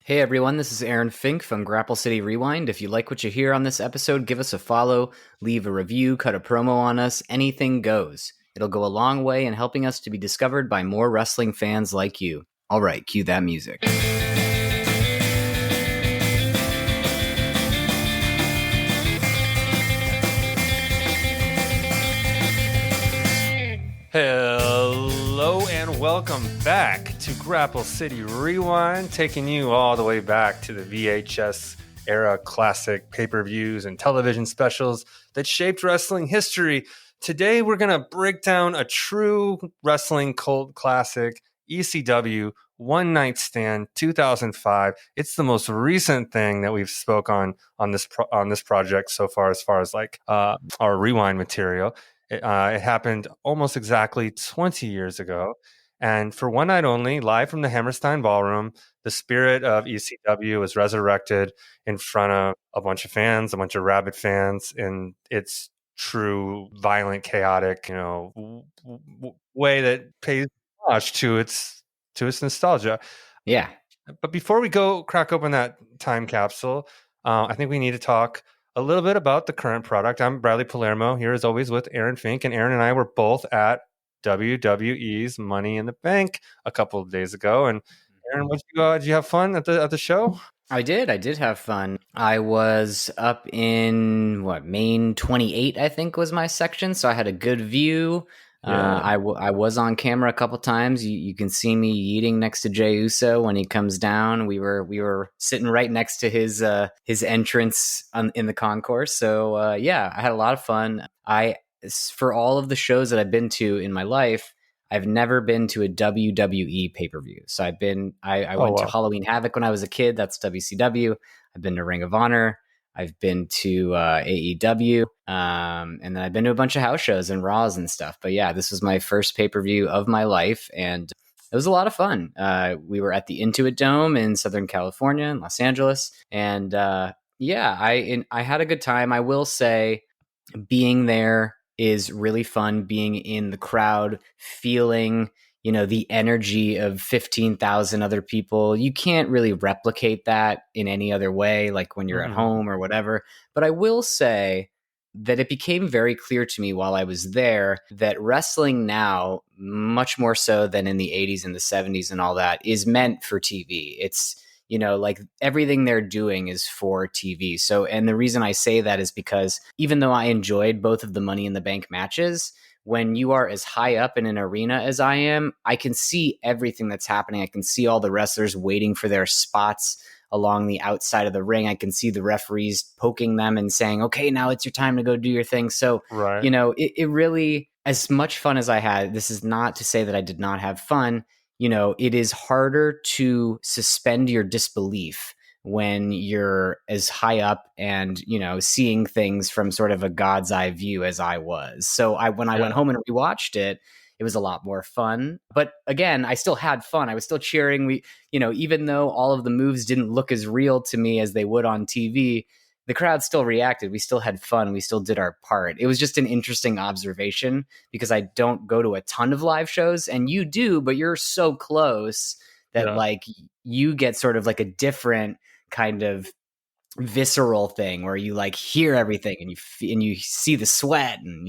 Hey everyone, this is Aaron Fink from Grapple City Rewind. If you like what you hear on this episode, give us a follow, leave a review, cut a promo on us, anything goes. It'll go a long way in helping us to be discovered by more wrestling fans like you. All right, cue that music. Hello and welcome back to Grapple City Rewind, taking you all the way back to the VHS era classic pay-per-views and television specials that shaped wrestling history. Today we're going to break down a true wrestling cult classic, ECW One Night Stand 2005. It's the most recent thing that we've spoke on this project so far as like our rewind material. It happened almost exactly 20 years ago. And for one night only, live from the Hammerstein Ballroom, the spirit of ECW was resurrected in front of a bunch of fans, a bunch of rabid fans, in its true, violent, chaotic, way that pays homage to its nostalgia. Yeah. But before we go crack open that time capsule, I think we need to talk a little bit about the current product. I'm Bradley Palermo, here as always with Aaron Fink, and Aaron and I were both at WWE's Money in the Bank a couple of days ago. And Aaron, did you have fun at the show? I did have fun. I was up in Main 28, I think was my section, so I had a good view. Yeah. I was on camera a couple times. You can see me eating next to Jey Uso when he comes down. We were sitting right next to his entrance in the concourse. So I had a lot of fun. For all of the shows that I've been to in my life, I've never been to a WWE pay-per-view. So I went to Halloween Havoc when I was a kid. That's WCW. I've been to Ring of Honor. I've been to AEW, and then I've been to a bunch of house shows and Raws and stuff. But yeah, this was my first pay-per-view of my life, and it was a lot of fun. We were at the Intuit Dome in Southern California, in Los Angeles, and I had a good time. I will say, being there is really fun. Being in the crowd, feeling the energy of 15,000 other people. You can't really replicate that in any other way, like when you're at home or whatever. But I will say that it became very clear to me while I was there that wrestling now, much more so than in the 80s and the 70s and all that, is meant for TV. It's, like everything they're doing is for TV. So, and the reason I say that is because even though I enjoyed both of the Money in the Bank matches, when you are as high up in an arena as I am, I can see everything that's happening. I can see all the wrestlers waiting for their spots along the outside of the ring. I can see the referees poking them and saying, okay, now it's your time to go do your thing. So, right. It really, as much fun as I had, this is not to say that I did not have fun. It is harder to suspend your disbelief when you're as high up and, seeing things from sort of a God's eye view as I was. So when I went home and rewatched it, it was a lot more fun. But again, I still had fun. I was still cheering. Even though all of the moves didn't look as real to me as they would on TV, the crowd still reacted. We still had fun. We still did our part. It was just an interesting observation because I don't go to a ton of live shows, and you do, but you're so close that like you get sort of like a different kind of visceral thing where you like hear everything and you see the sweat and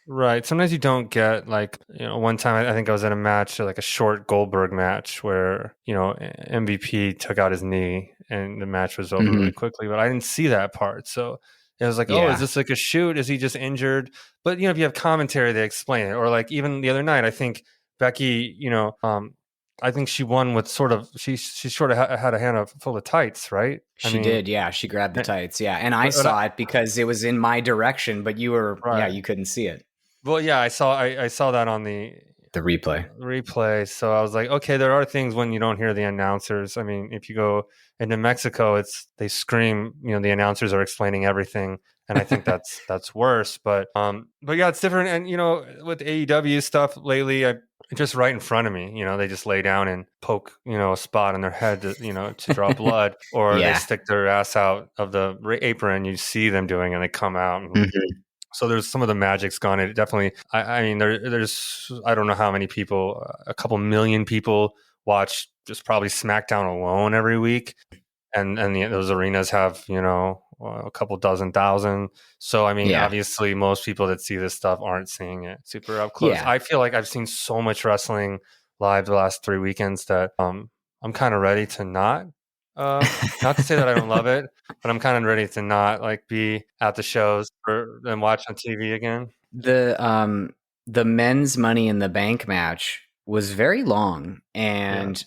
Right. Sometimes you don't get one time I think I was at a match, like a short Goldberg match where, MVP took out his knee and the match was over really quickly, but I didn't see that part. So it was like, oh, is this like a shoot? Is he just injured? But, if you have commentary, they explain it. Or like even the other night, I think Becky, I think she won with she sort of had a hand full of tights, right? She did, yeah. She grabbed the tights, yeah. And I saw it because it was in my direction, but you were, you couldn't see it. Well, yeah, I saw that on the replay. So I was like, okay, there are things when you don't hear the announcers. I mean, if you go into Mexico, they scream, the announcers are explaining everything. And I think that's worse. But yeah, it's different. And, with AEW stuff lately, just right in front of me, they just lay down and poke, a spot on their head to draw blood, or they stick their ass out of the apron. You see them doing it and they come out. And, so there's some of the magic's gone. It definitely, I mean, there's, I don't know how many people, a couple million people watch just probably SmackDown alone every week. those arenas have, you know, a couple dozen thousand. So I mean, Yeah. obviously most people that see this stuff aren't seeing it super up close. Yeah. I feel like I've seen so much wrestling live the last 3 weekends that I'm kind of ready to not to say that I don't love it, but I'm kind of ready to not like be at the shows and watch on TV again. The men's Money in the Bank match was very long, Yeah, and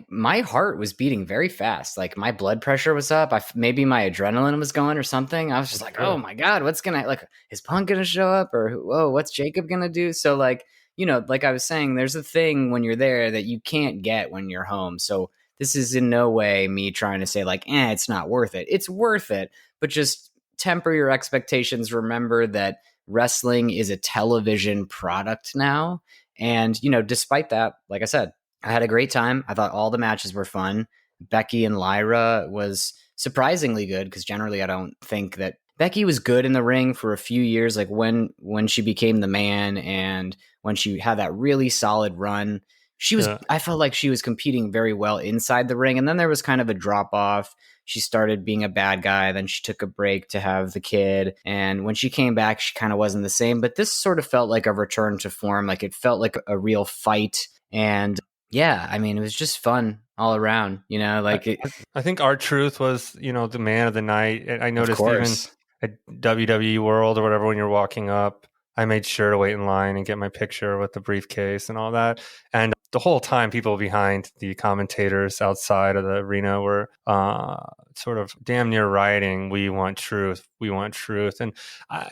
my heart was beating very fast. Like my blood pressure was up. Maybe my adrenaline was going or something. I was just that's like, oh good. my god, what's gonna, like, is Punk gonna show up, or whoa, what's Jacob gonna do? So like, you know, like I was saying, there's a thing when you're there that you can't get when you're home. So this is in no way me trying to say like, it's not worth it. It's worth it, but just temper your expectations. Remember that wrestling is a television product now. And, you know, despite that, like I said, I had a great time. I thought all the matches were fun. Becky and Lyra was surprisingly good, because generally I don't think that Becky was good in the ring for a few years, like when she became the man and when she had that really solid run. Yeah. I felt like she was competing very well inside the ring, and then there was kind of a drop off. She started being a bad guy, then she took a break to have the kid, and when she came back she kind of wasn't the same. But this sort of felt like a return to form. Like it felt like a real fight. And yeah, I mean, it was just fun all around, you know, I, like it. I think R-Truth was, you know, the man of the night. And I Of noticed even course. at WWE World or whatever, when you're walking up, I made sure to wait in line and get my picture with the briefcase and all that. And the whole time, people behind the commentators outside of the arena were sort of damn near rioting, "We want truth. We want truth." And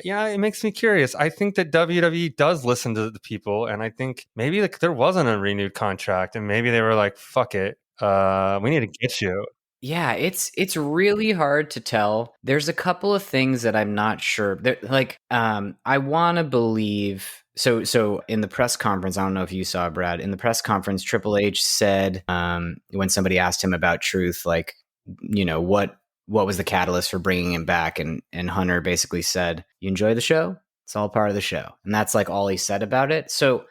yeah, it makes me curious. I think that WWE does listen to the people. And I think maybe like, there wasn't a renewed contract and maybe they were like, fuck it. We need to get you. Yeah, it's really hard to tell. There's a couple of things that I'm not sure. Like, I want to believe. So in the press conference, I don't know if you saw, Brad. In the press conference, Triple H said, when somebody asked him about Truth, like, you know, what was the catalyst for bringing him back, and Hunter basically said, "You enjoy the show. It's all part of the show," and that's like all he said about it. So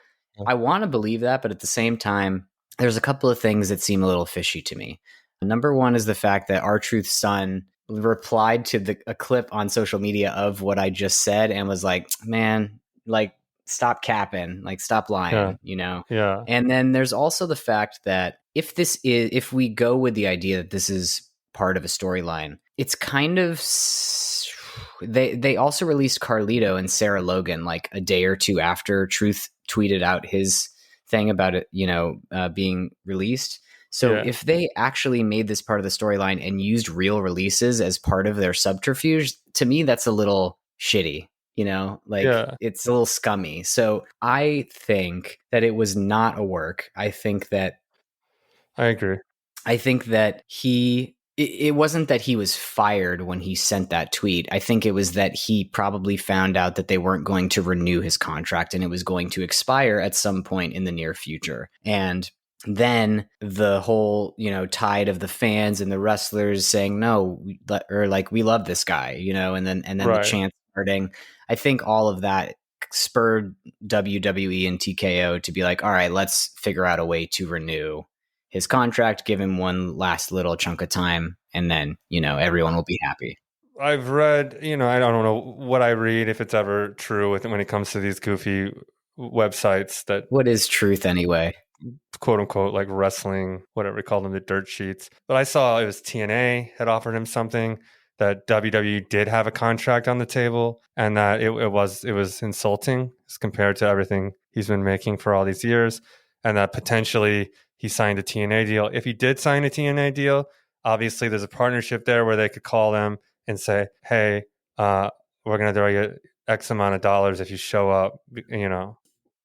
I want to believe that, but at the same time, there's a couple of things that seem a little fishy to me. Number one is the fact that R-Truth's son replied to a clip on social media of what I just said and was like, man, like, stop capping, like, stop Yeah, lying, you know? yeah, And then there's also the fact that if we go with the idea that this is part of a storyline, it's kind of, they also released Carlito and Sarah Logan like a day or two after Truth tweeted out his thing about it, you know, being released. So yeah, if they actually made this part of the storyline and used real releases as part of their subterfuge, to me, that's a little shitty. You know, like yeah. it's a little scummy. So I think that it was not a work. I agree. I think that it wasn't that he was fired when he sent that tweet. I think it was that he probably found out that they weren't going to renew his contract and it was going to expire at some point in the near future. And then the whole, you know, tide of the fans and the wrestlers saying no, or like, we love this guy, you know, and then the Right. chants starting. I think all of that spurred WWE and TKO to be like, all right, let's figure out a way to renew his contract, give him one last little chunk of time, and then, you know, everyone will be happy. I've read, you know, I don't know what I read, if it's ever true when it comes to these goofy websites that What is truth anyway? quote unquote like wrestling, whatever we call them, the dirt sheets. But I saw it was TNA had offered him something, that WWE did have a contract on the table, and that it was insulting as compared to everything he's been making for all these years, and that potentially he signed a TNA deal. If he did sign a TNA deal, obviously there's a partnership there where they could call them and say, "Hey, we're going to throw you X amount of dollars if you show up," you know,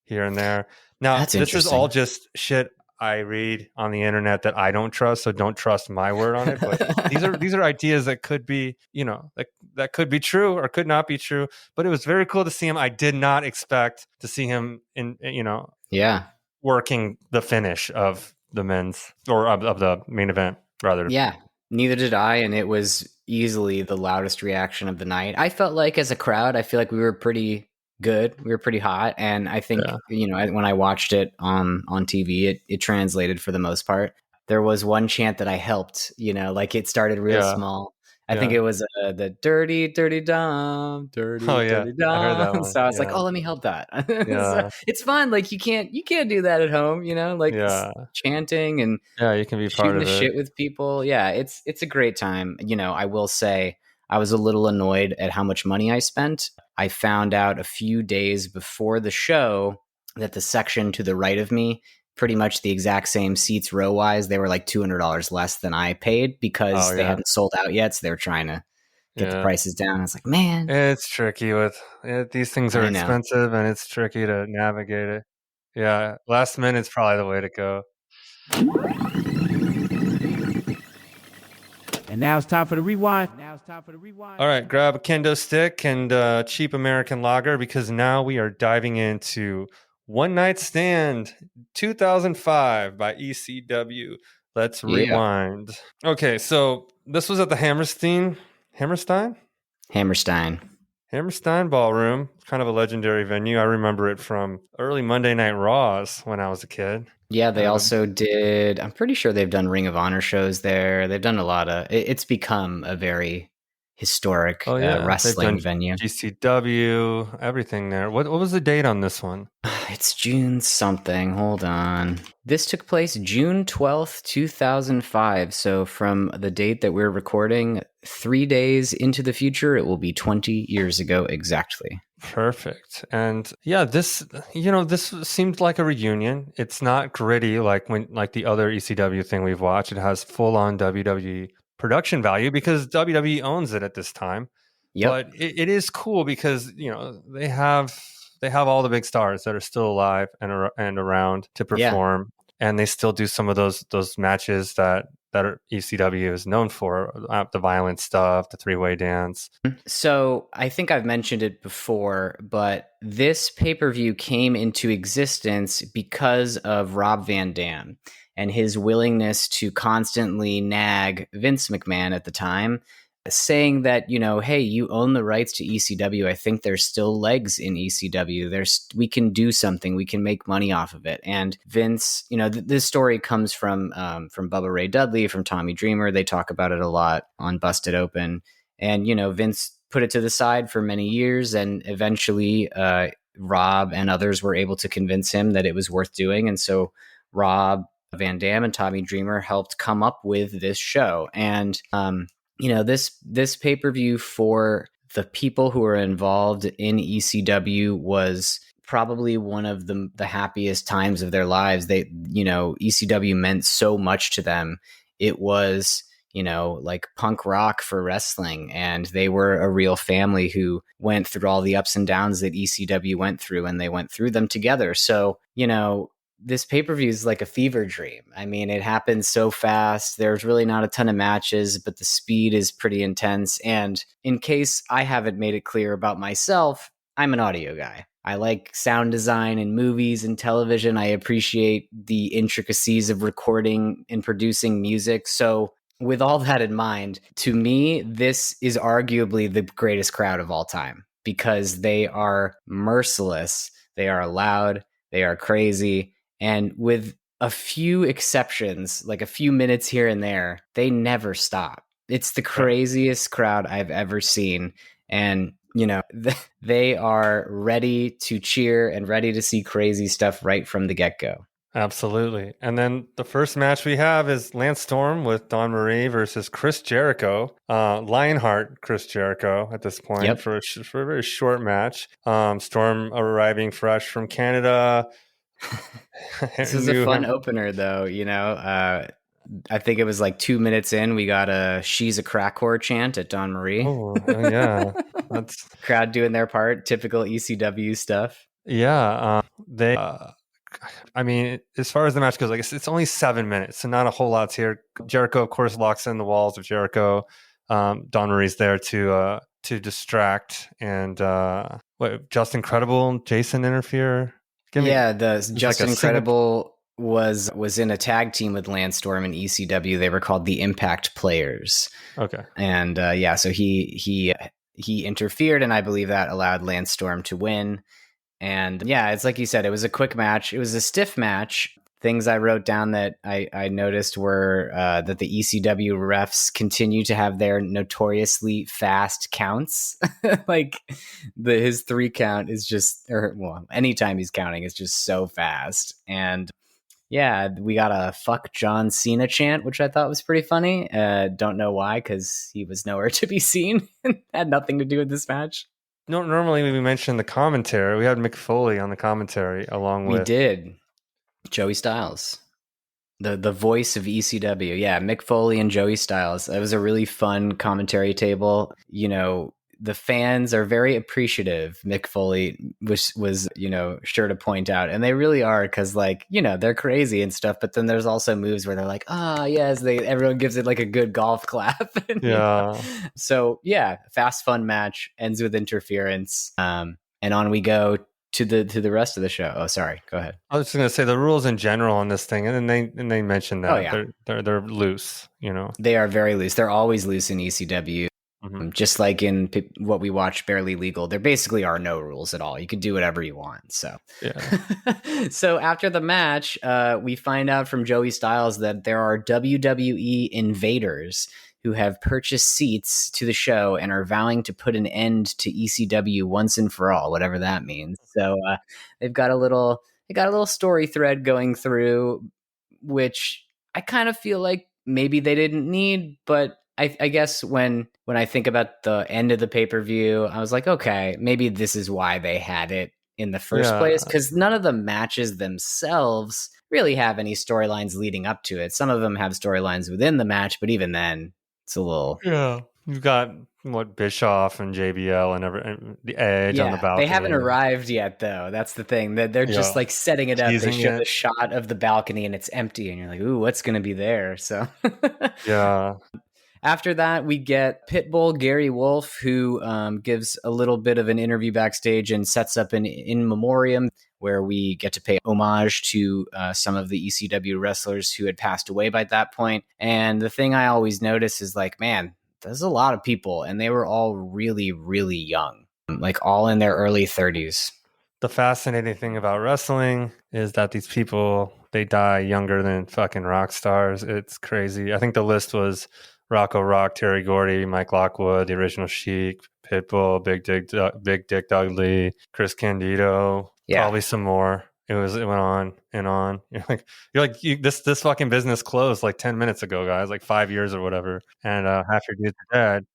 here and there. Now, That's this is all interesting. just shit I read on the internet that I don't trust, so don't trust my word on it. But these are ideas that could be, you know, that could be true or could not be true. But it was very cool to see him. I did not expect to see him in, you know, Yeah. working the finish of the men's or of the main event rather. Yeah. Neither did I. And it was easily the loudest reaction of the night. I felt like, as a crowd, I feel like we were pretty good. We were pretty hot. And I think, Yeah, you know, when I watched it on TV, it translated for the most part. there was one chant that I helped, like it started real Yeah. small. I think Yeah. it was the dirty, dirty dum, Oh dirty, yeah. dirty I heard that dum. one. So I was like, Yeah. oh, let me help that. So Yeah. it's fun. Like you can't do that at home, like Yeah. chanting and Yeah. You can be part shooting the of it. shit with people. Yeah, it's a great time. I will say I was a little annoyed at how much money I spent. I found out a few days before the show that the section to the right of me, pretty much the exact same seats row wise, they were like $200 less than I paid Oh because they yeah. hadn't sold out yet. So they were trying to get the Yeah. prices down. I was like, man, It's tricky these things are I know. expensive and it's tricky to navigate it. Yeah. Last minute's probably the way to go. And now it's time for the rewind. All right, grab a kendo stick and cheap American lager because now we are diving into One Night Stand 2005 by ECW. Let's Yeah. rewind. Okay, so this was at the Hammerstein Ballroom. Kind of a legendary venue. I remember it from early Monday Night Raws when I was a kid. Yeah, they also did. I'm pretty sure they've done Ring of Honor shows there. They've done a lot of. It's become a very historic Oh yeah, they've wrestling done venue. GCW, everything there. What was the date on this one? It's June something. Hold on. This took place June 12th, 2005. So from the date that we're recording, 3 days into the future, it will be 20 years ago exactly. Perfect. And yeah, this seemed like a reunion. It's not gritty like the other ECW thing we've watched. It has full on WWE production value because WWE owns it at this time. Yep. But it is cool because they have all the big stars that are still alive and around to perform, and they still do some of those matches that ECW is known for, the violent stuff, the three-way dance. So I think I've mentioned it before, but this pay-per-view came into existence because of Rob Van Dam and his willingness to constantly nag Vince McMahon at the time, saying that, hey, you own the rights to ECW. I think there's still legs in ECW. We can do something. We can make money off of it. And Vince, this story comes from Bubba Ray Dudley, from Tommy Dreamer. They talk about it a lot on Busted Open. And, Vince put it to the side for many years. And eventually Rob and others were able to convince him that it was worth doing. And so Rob Van Dam and Tommy Dreamer helped come up with this show. And, this pay-per-view for the people who are involved in ECW was probably one of the happiest times of their lives. ECW meant so much to them. It was, like punk rock for wrestling. And they were a real family who went through all the ups and downs that ECW went through, and they went through them together. So, this pay-per-view is like a fever dream. I mean, it happens so fast. There's really not a ton of matches, but the speed is pretty intense. And in case I haven't made it clear about myself, I'm an audio guy. I like sound design in movies and television. I appreciate the intricacies of recording and producing music. So with all that in mind, to me, this is arguably the greatest crowd of all time because they are merciless. They are loud. They are crazy. And with a few exceptions, like a few minutes here and there, they never stop. It's the craziest crowd I've ever seen. And, they are ready to cheer and ready to see crazy stuff right from the get-go. Absolutely. And then the first match we have is Lance Storm with Dawn Marie versus Chris Jericho. Lionheart Chris Jericho at this point for a very short match. Storm arriving fresh from Canada. This is a fun opener, though. I think it was like 2 minutes in, we got a "She's a Crack Whore" chant at Dawn Marie. Oh yeah, that's crowd doing their part. Typical ECW stuff. Yeah, they. I mean, as far as the match goes, I guess it's only 7 minutes, so not a whole lot's here. Jericho, of course, locks in the walls of Jericho. Dawn Marie's there to distract, and Just Incredible and Jason interfere. Just Incredible was in a tag team with Lance Storm and ECW. They were called the Impact Players. Okay. And so he interfered, and I believe that allowed Lance Storm to win. And yeah, it's like you said, it was a quick match. It was a stiff match. things I wrote down that I noticed were that the ECW refs continue to have their notoriously fast counts. Like his 3 count is just, or well, anytime he's counting is just so fast. And yeah, we got a fuck John Cena chant, which I thought was pretty funny. Don't know why, because he was nowhere to be seen and had nothing to do with this match. No, normally we mentioned the commentary. We had Mick Foley on the commentary along with. We did. Joey Styles, the voice of ECW. Yeah, Mick Foley and Joey Styles. It was a really fun commentary table. You know, the fans are very appreciative. Mick Foley was sure to point out, and they really are, because like, they're crazy and stuff. But then there's also moves where they're like, yes, everyone gives it like a good golf clap. And, yeah. So yeah, fast, fun match ends with interference, and on we go to the rest of the show. Oh, sorry. Go ahead. I was just going to say the rules in general on this thing, and then they mentioned that they're loose. They are very loose. They're always loose in ECW. Just like in what we watch, Barely Legal, there basically are no rules at all. You can do whatever you want. So, yeah. So after the match, we find out from Joey Styles that there are WWE invaders who have purchased seats to the show and are vowing to put an end to ECW once and for all, whatever that means. So they've got a little story thread going through, which I kind of feel like maybe they didn't need, but I guess when I think about the end of the pay-per-view, I was like, okay, maybe this is why they had it in the first place, because none of the matches themselves really have any storylines leading up to it. Some of them have storylines within the match, but even then, it's a little... Yeah. You've got Bischoff and JBL and the Edge on the balcony. They haven't arrived yet, though. That's the thing. They're just like setting it up. They show the shot of the balcony and it's empty, and you're like, ooh, what's going to be there? So yeah. After that, we get Pitbull Gary Wolf, who gives a little bit of an interview backstage and sets up an in memoriam where we get to pay homage to some of the ECW wrestlers who had passed away by that point. And the thing I always notice is like, man, there's a lot of people, and they were all really, really young, like all in their early 30s. The fascinating thing about wrestling is that these people, they die younger than fucking rock stars. It's crazy. I think the list was Rocco Rock, Terry Gordy, Mike Lockwood, the original Sheik, Pitbull, Big Dick Dudley, Chris Candido, probably some more. It went on and on. This fucking business closed like 10 minutes ago, guys, like 5 years or whatever, and half your dudes are dead.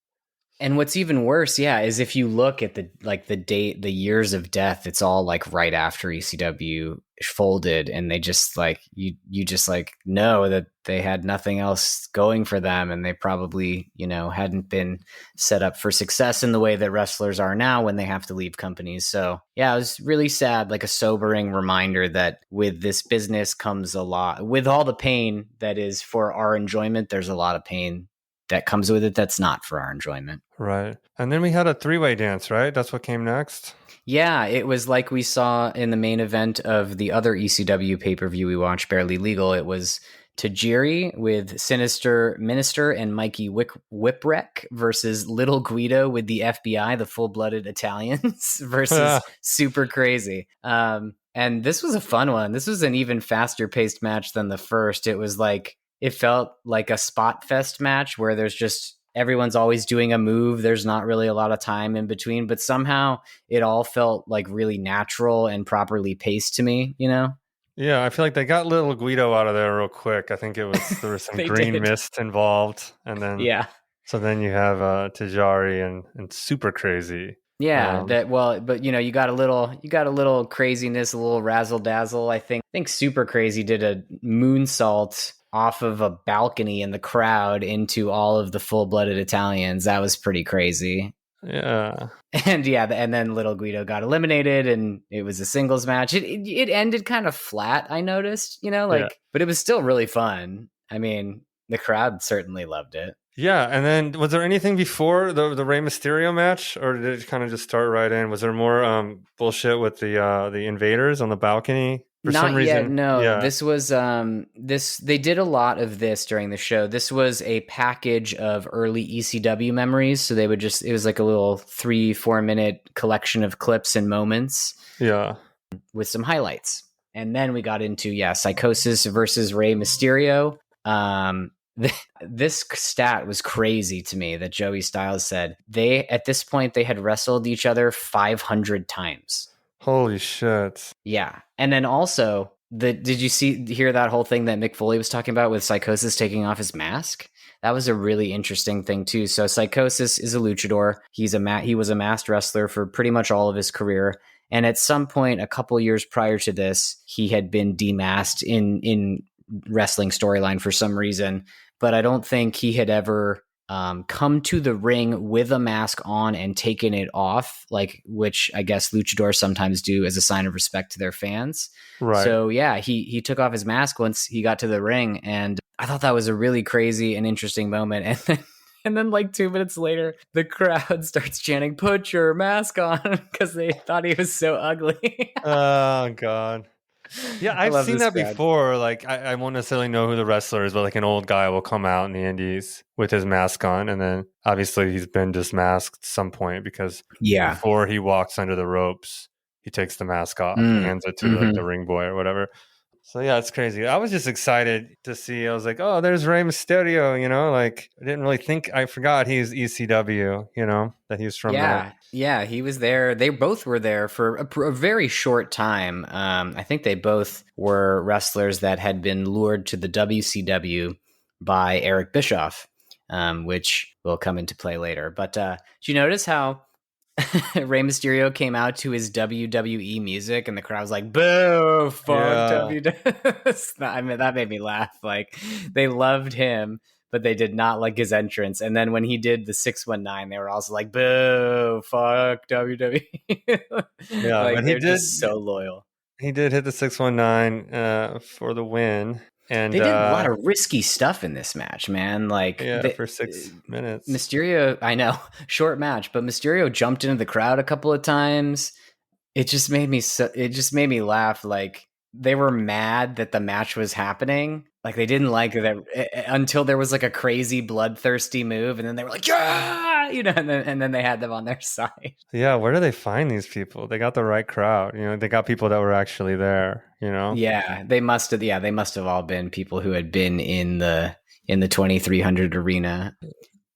And what's even worse, is if you look at the years of death, it's all like right after ECW folded, and they just like you just like know that they had nothing else going for them, and they probably hadn't been set up for success in the way that wrestlers are now when they have to leave companies. So yeah, it was really sad, like a sobering reminder that with this business comes a lot, with all the pain that is for our enjoyment, there's a lot of pain that comes with it that's not for our enjoyment. Right. And then we had a 3-way dance, right? That's what came next? Yeah, it was like we saw in the main event of the other ECW pay-per-view we watched, Barely Legal. It was Tajiri with Sinister Minister and Mikey Whipwreck versus Little Guido with the FBI, the full-blooded Italians, versus Super Crazy. And this was a fun one. This was an even faster-paced match than the first. It felt like a spot fest match where there's just everyone's always doing a move. There's not really a lot of time in between, but somehow it all felt like really natural and properly paced to me, Yeah, I feel like they got Little Guido out of there real quick. I think there was some green mist involved, and then so then you have Tajiri and Super Crazy. Yeah, but you got a little craziness, a little razzle dazzle. I think Super Crazy did a moonsault off of a balcony in the crowd into all of the full-blooded Italians. That was pretty crazy. Yeah. And and then Little Guido got eliminated, and it was a singles match. It ended kind of flat, I noticed, but it was still really fun. I mean, the crowd certainly loved it. Yeah, and then was there anything before the Rey Mysterio match, or did it kind of just start right in? Was there more bullshit with the invaders on the balcony? For Not some reason, yet, no. Yeah. This was they did a lot of this during the show. This was a package of early ECW memories. So it was like a little 3-4 minute collection of clips and moments. Yeah. With some highlights. And then we got into, Psychosis versus Rey Mysterio. This stat was crazy to me that Joey Styles said. At this point, they had wrestled each other 500 times. Holy shit. Yeah. And then also, did you hear that whole thing that Mick Foley was talking about with Psychosis taking off his mask? That was a really interesting thing too. So Psychosis is a luchador. He was a masked wrestler for pretty much all of his career. And at some point, a couple years prior to this, he had been demasked in wrestling storyline for some reason. But I don't think he had ever come to the ring with a mask on and taken it off, which I guess luchadors sometimes do as a sign of respect to their fans. Right. So yeah, he took off his mask once he got to the ring, and I thought that was a really crazy and interesting moment. And then like 2 minutes later, the crowd starts chanting, "Put your mask on," because they thought he was so ugly. Oh God. Yeah, I've seen that before. Like, I won't necessarily know who the wrestler is, but like an old guy will come out in the indies with his mask on, and then obviously he's been dismasked at some point because before he walks under the ropes, he takes the mask off and hands it to like the ring boy or whatever. So yeah, it's crazy. I was just excited to see. I was like, oh, there's Rey Mysterio, like I didn't really think, I forgot he's ECW, that he's from there. Yeah, he was there. They both were there for a very short time. I think they both were wrestlers that had been lured to the WCW by Eric Bischoff, which will come into play later. But did you notice how Rey Mysterio came out to his WWE music and the crowd was like, "Boo, fuck WWE." I mean, that made me laugh. Like, they loved him, but they did not like his entrance. And then when he did the 619, they were also like, "Boo, fuck WWE." Yeah, like, but they're just so loyal. He did hit the 619 for the win. And they did a lot of risky stuff in this match, man. Like, for 6 minutes. Mysterio, I know, short match, but Mysterio jumped into the crowd a couple of times. It just made me laugh. Like, they were mad that the match was happening. Like, they didn't like that until there was like a crazy bloodthirsty move, and then they were like, "Yeah!" and then they had them on their side. Yeah, where do they find these people? They got the right crowd. They got people that were actually there. Yeah, they must have. Yeah, they must have all been people who had been in the 2300 arena.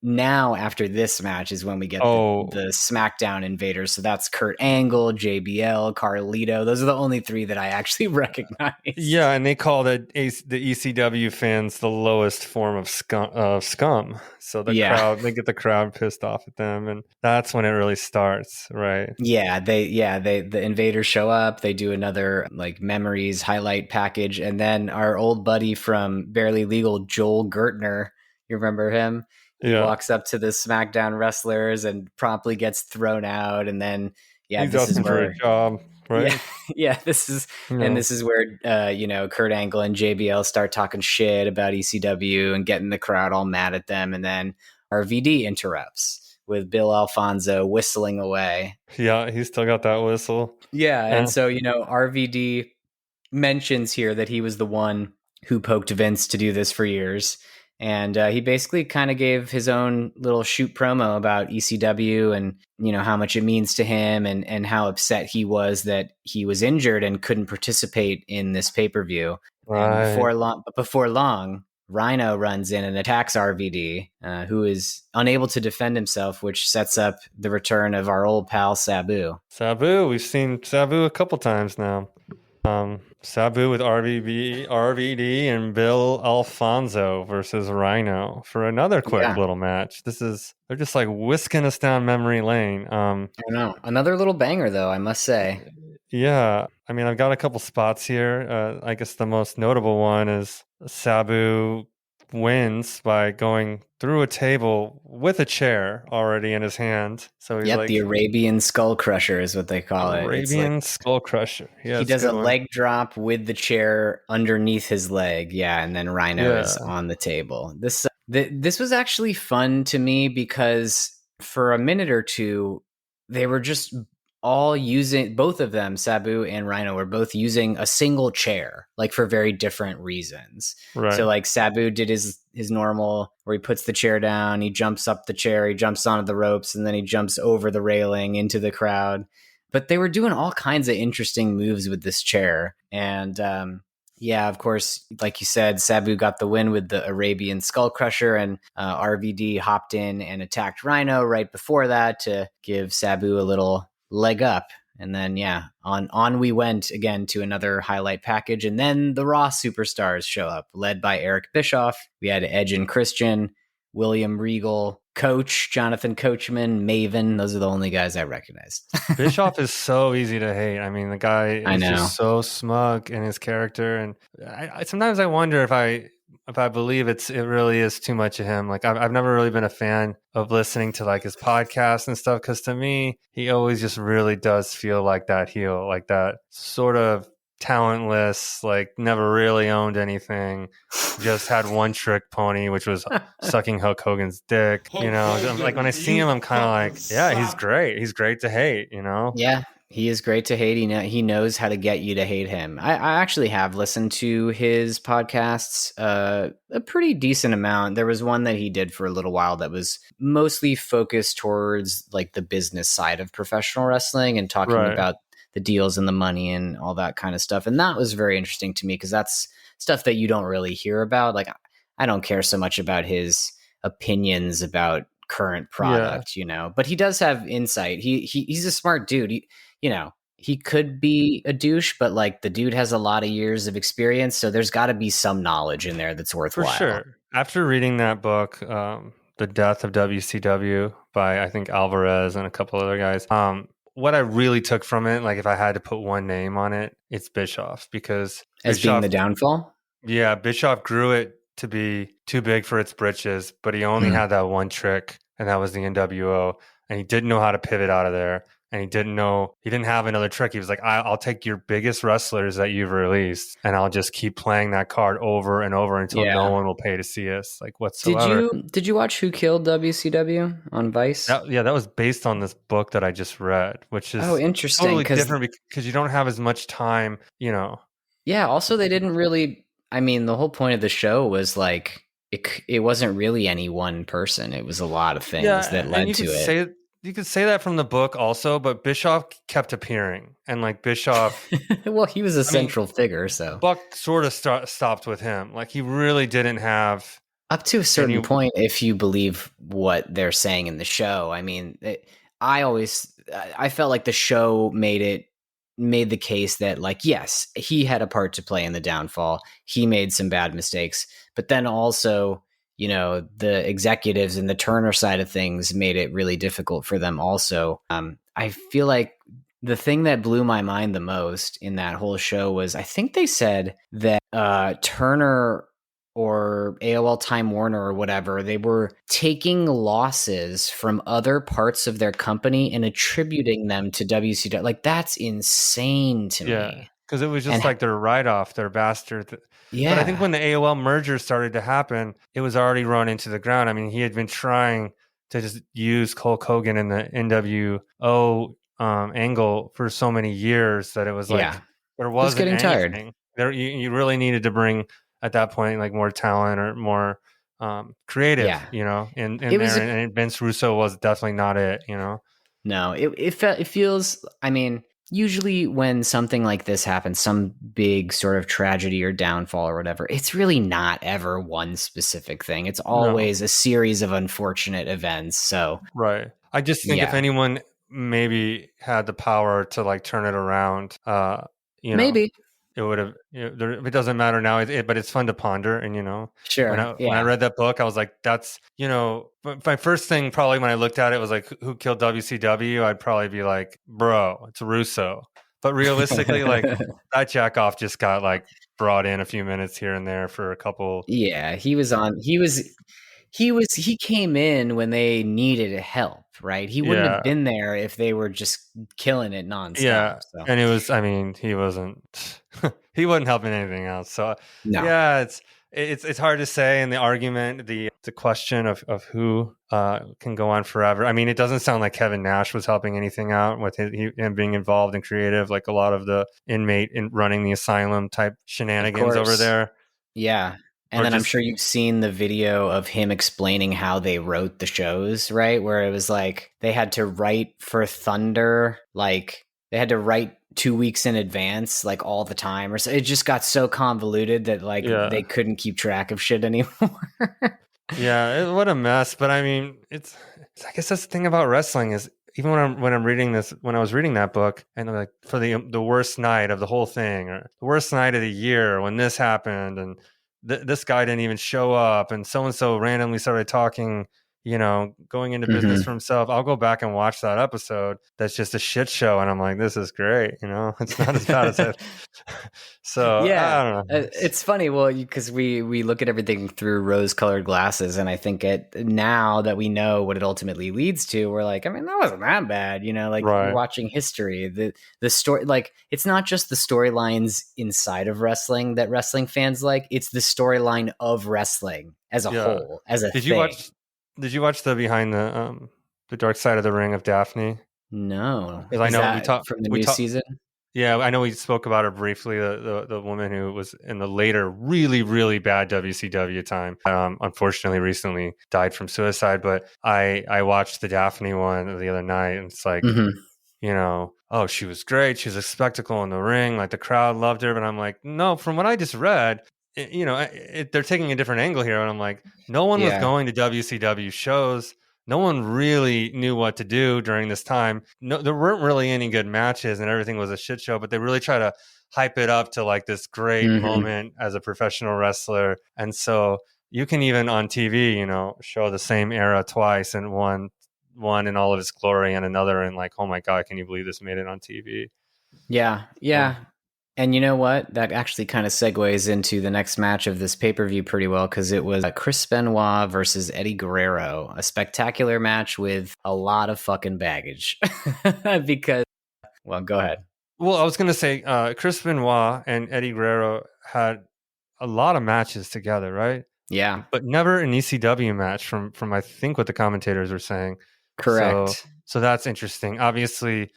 Now, after this match is when we get the SmackDown invaders. So that's Kurt Angle, JBL, Carlito. Those are the only three that I actually recognize. Yeah, and they call the ECW fans the lowest form of scum. So the crowd, they get the crowd pissed off at them, and that's when it really starts, right? Yeah, the invaders show up. They do another like memories highlight package, and then our old buddy from Barely Legal, Joel Gertner. You remember him? He walks up to the SmackDown wrestlers and promptly gets thrown out. And then, he's asking for a job, right? Yeah. This is where, Kurt Angle and JBL start talking shit about ECW and getting the crowd all mad at them. And then RVD interrupts with Bill Alfonso whistling away. Yeah, he's still got that whistle. Yeah. And so, RVD mentions here that he was the one who poked Vince to do this for years. And he basically kind of gave his own little shoot promo about ECW and, how much it means to him and how upset he was that he was injured and couldn't participate in this pay-per-view. Right. And before long, Rhino runs in and attacks RVD, who is unable to defend himself, which sets up the return of our old pal Sabu. Sabu, we've seen Sabu a couple times now. Sabu with RVD and Bill Alfonso versus Rhino for another quick little match. They're just like whisking us down memory lane. I know. Another little banger, though, I must say. Yeah. I mean, I've got a couple spots here. I guess the most notable one is Sabu wins by going through a table with a chair already in his hand. So he's the Arabian Skull Crusher is what they call it. Arabian Skull Crusher. Yeah, he does a leg drop with the chair underneath his leg. Yeah, and then Rhino is on the table. This was actually fun to me because for a minute or two, they were just all using, both of them, Sabu and Rhino, were both using a single chair, like for very different reasons. Right. So like Sabu did his normal, where he puts the chair down, he jumps up the chair, he jumps onto the ropes, and then he jumps over the railing into the crowd. But they were doing all kinds of interesting moves with this chair. And yeah, of course, like you said, Sabu got the win with the Arabian Skull Crusher, and RVD hopped in and attacked Rhino right before that to give Sabu a little leg up. And then, yeah, on we went again to another highlight package. And then the Raw superstars show up, led by Eric Bischoff. We had Edge and Christian, William Regal, Coach, Jonathan Coachman, Maven. Those are the only guys I recognized. Bischoff is so easy to hate. I mean, the guy is just so smug in his character. And sometimes I wonder if I believe it really is too much of him. Like I've never really been a fan of listening to like his podcasts and stuff, because to me, he always just really does feel like that heel, like that sort of talentless, like never really owned anything, just had one trick pony, which was sucking Hulk Hogan's dick. You know, like when I see him, I'm kind of like, yeah, he's great. He's great to hate, you know? Yeah, he is great to hate. He knows how to get you to hate him. I actually have listened to his podcasts a pretty decent amount. There was one that he did for a little while that was mostly focused towards like the business side of professional wrestling and talking about the deals and the money and all that kind of stuff. And that was very interesting to me because that's stuff that you don't really hear about. Like, I don't care so much about his opinions about current product, you know, but he does have insight. He's a smart dude. He could be a douche, but like the dude has a lot of years of experience. So there's got to be some knowledge in there that's worthwhile. For sure. After reading that book, The Death of WCW by, I think, Alvarez and a couple other guys, what I really took from it, like if I had to put one name on it, it's Bischoff, because being the downfall. Yeah, Bischoff grew it to be too big for its britches, but he only had that one trick, and that was the NWO, and he didn't know how to pivot out of there, and he didn't have another trick. He was like, I'll take your biggest wrestlers that you've released, and I'll just keep playing that card over and over until no one will pay to see us, like whatsoever. Did you watch Who Killed WCW on Vice? That was based on this book that I just read, which is interesting, totally different because you don't have as much time, you know. Yeah, also they didn't really, I mean, the whole point of the show was like, it wasn't really any one person. It was a lot of things that led to it. You could say that from the book also, but Bischoff kept appearing. And like Bischoff... well, he was a central figure, so... Buck sort of stopped with him. Like he really didn't have... Up to a certain point, if you believe what they're saying in the show. I mean, I felt like the show made the case that, like, yes, he had a part to play in the downfall. He made some bad mistakes, but then also, you know, the executives and the Turner side of things made it really difficult for them also. I feel like the thing that blew my mind the most in that whole show was, I think they said that Turner or AOL Time Warner or whatever, they were taking losses from other parts of their company and attributing them to WCW. Like, that's insane to me. Because it was just like their write-off, their bastard. Yeah. But I think when the AOL merger started to happen, it was already run into the ground. I mean, he had been trying to just use Hulk Hogan in the NWO angle for so many years that it was like there wasn't getting anything. Tired. You really needed to bring, at that point, like more talent or more creative, you know, and Vince Russo was definitely not it, you know. No, it feels, I mean, usually when something like this happens, some big sort of tragedy or downfall or whatever, it's really not ever one specific thing. It's always a series of unfortunate events. So I just think if anyone maybe had the power to like turn it around, you know, maybe it would have. It doesn't matter now, but it's fun to ponder. And you know, sure. When I read that book, I was like, that's, you know, my first thing probably when I looked at it was like, who killed WCW? I'd probably be like, bro, it's Russo. But realistically, like that jackoff just got like brought in a few minutes here and there for a couple. Yeah, he came in when they needed help, right? He wouldn't have been there if they were just killing it nonstop. Yeah, so. And it was, I mean, he wasn't helping anything else. So it's hard to say. And the argument, the question of who can go on forever. I mean, it doesn't sound like Kevin Nash was helping anything out with him being involved in creative, like a lot of the inmate in running the asylum type shenanigans over there. Yeah. And then I'm sure you've seen the video of him explaining how they wrote the shows, right? Where it was like they had to write for Thunder like they had to write 2 weeks in advance, like all the time, or so. It just got so convoluted that like they couldn't keep track of shit anymore. Yeah, what a mess. But I mean, I guess that's the thing about wrestling is even when I'm reading this, when I was reading that book, and I'm like for the worst night of the whole thing, or the worst night of the year when this happened, and this guy didn't even show up, and so randomly started talking, going into business for himself. I'll go back and watch that episode. That's just a shit show, and I'm like, this is great. It's not as bad as it. So yeah, I don't know. it's funny. Well, because we look at everything through rose-colored glasses, and I think now that we know what it ultimately leads to, we're like, I mean, that wasn't that bad. Like you're watching history. The story, like it's not just the storylines inside of wrestling that wrestling fans like. It's the storyline of wrestling as a whole, as a thing. Did you watch the behind the Dark Side of the Ring of Daphne? No, because I know we talked from the new season. Yeah, I know we spoke about her briefly. The woman who was in the later really really bad WCW time, unfortunately recently died from suicide. But I watched the Daphne one the other night, and it's like, oh, she was great. She was a spectacle in the ring. Like the crowd loved her. But I'm like, no, from what I just read, they're taking a different angle here, and I'm like, no one was going to WCW shows. No one really knew what to do during this time. No, there weren't really any good matches, and everything was a shit show. But they really try to hype it up to like this great moment as a professional wrestler. And so you can even on TV, show the same era twice, and one in all of its glory, and another in like, oh my god, can you believe this made it on TV? Yeah. And you know what? That actually kind of segues into the next match of this pay-per-view pretty well, because it was Chris Benoit versus Eddie Guerrero, a spectacular match with a lot of fucking baggage. Because, well, go ahead. Well, I was going to say Chris Benoit and Eddie Guerrero had a lot of matches together, right? Yeah. But never an ECW match from I think what the commentators were saying. Correct. So that's interesting. Obviously,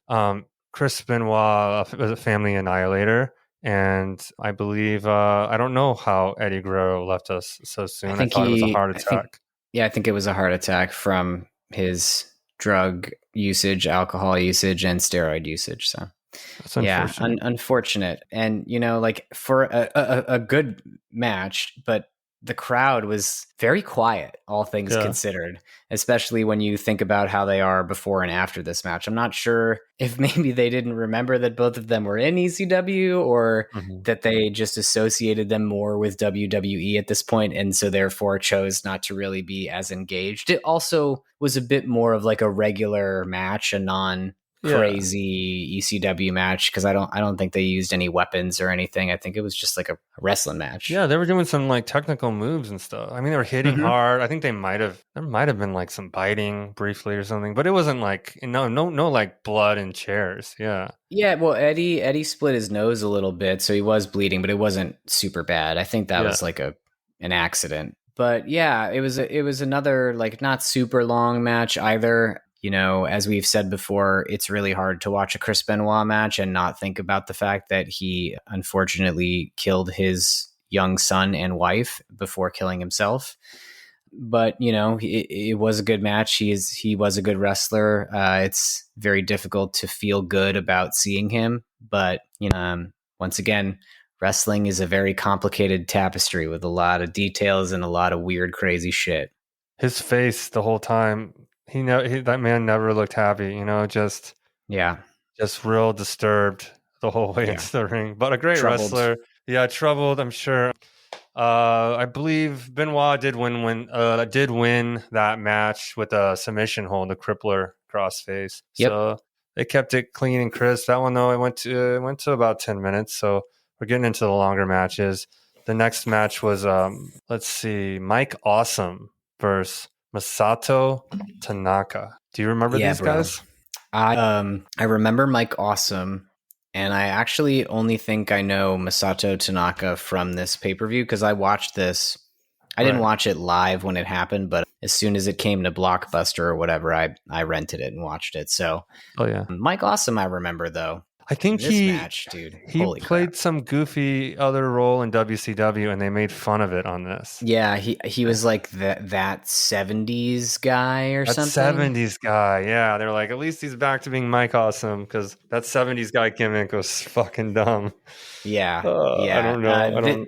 Chris Benoit was a family annihilator, and I believe I don't know how Eddie Guerrero left us so soon. I thought it was a heart attack. I think it was a heart attack from his drug usage, alcohol usage, and steroid usage. So that's unfortunate. Unfortunate. And like for a good match, but the crowd was very quiet, all things considered, especially when you think about how they are before and after this match. I'm not sure if maybe they didn't remember that both of them were in ECW, or that they just associated them more with WWE at this point, and so therefore chose not to really be as engaged. It also was a bit more of like a regular match, a non-crazy ECW match, because I don't think they used any weapons or anything. I think it was just like a wrestling match. Yeah, they were doing some like technical moves and stuff. I mean, they were hitting hard. I think there might have been like some biting briefly or something, but it wasn't like no like blood and chairs. Yeah. Well, Eddie split his nose a little bit, so he was bleeding, but it wasn't super bad. I think that was like an accident. But yeah, it was another like not super long match either. As we've said before, it's really hard to watch a Chris Benoit match and not think about the fact that he unfortunately killed his young son and wife before killing himself. But, it was a good match. He was a good wrestler. It's very difficult to feel good about seeing him. But, once again, wrestling is a very complicated tapestry with a lot of details and a lot of weird, crazy shit. His face the whole time. That man never looked happy, just real disturbed the whole way into the ring. But a great wrestler. Yeah, troubled, I'm sure. I believe Benoit did win that match with a submission hold, the crippler crossface. Yep. So they kept it clean and crisp. That one though, it went to about 10 minutes. So we're getting into the longer matches. The next match was Mike Awesome versus Masato Tanaka. Do you remember these guys? I remember Mike Awesome, and I actually only think I know Masato Tanaka from this pay-per-view because I watched this. I didn't watch it live when it happened, but as soon as it came to Blockbuster or whatever, I rented it and watched it. So, Mike Awesome, I remember though. I think This match, dude, he holy crap. played some goofy other role in WCW, and they made fun of it on this. Yeah, he was like that 70s guy or That something. 70s guy, yeah. They're like, at least he's back to being Mike Awesome, because that 70s guy gimmick was fucking dumb. Yeah, I yeah. don't know. I don't.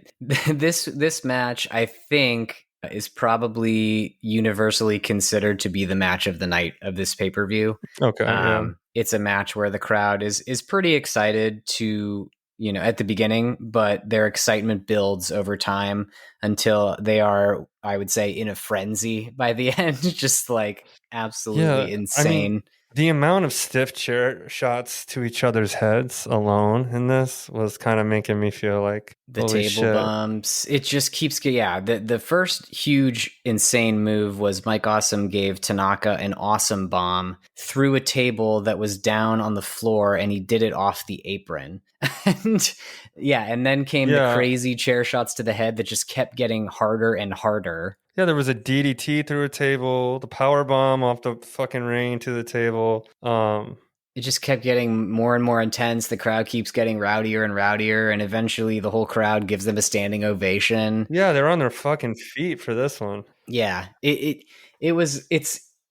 This match, I think, is probably universally considered to be the match of the night of this pay per view. Okay, yeah. It's a match where the crowd is pretty excited to at the beginning, but their excitement builds over time until they are, I would say, in a frenzy by the end, just like Yeah, absolutely I mean, insane. the amount of stiff chair shots to each other's heads alone in this was kind of making me feel like, The holy table shit. bumps. It just keeps getting, yeah. The first huge insane move was Mike Awesome gave Tanaka an awesome bomb through a table that was down on the floor, and he did it off the apron. And yeah, and then came the Yeah. crazy chair shots to the head that just kept getting harder and harder. Yeah, there was a DDT through a table, the power bomb off the fucking ring to the table. It just kept getting more and more intense. The crowd keeps getting rowdier and rowdier, and eventually the whole crowd gives them a standing ovation. Yeah, they're on their fucking feet for this one. Yeah, it's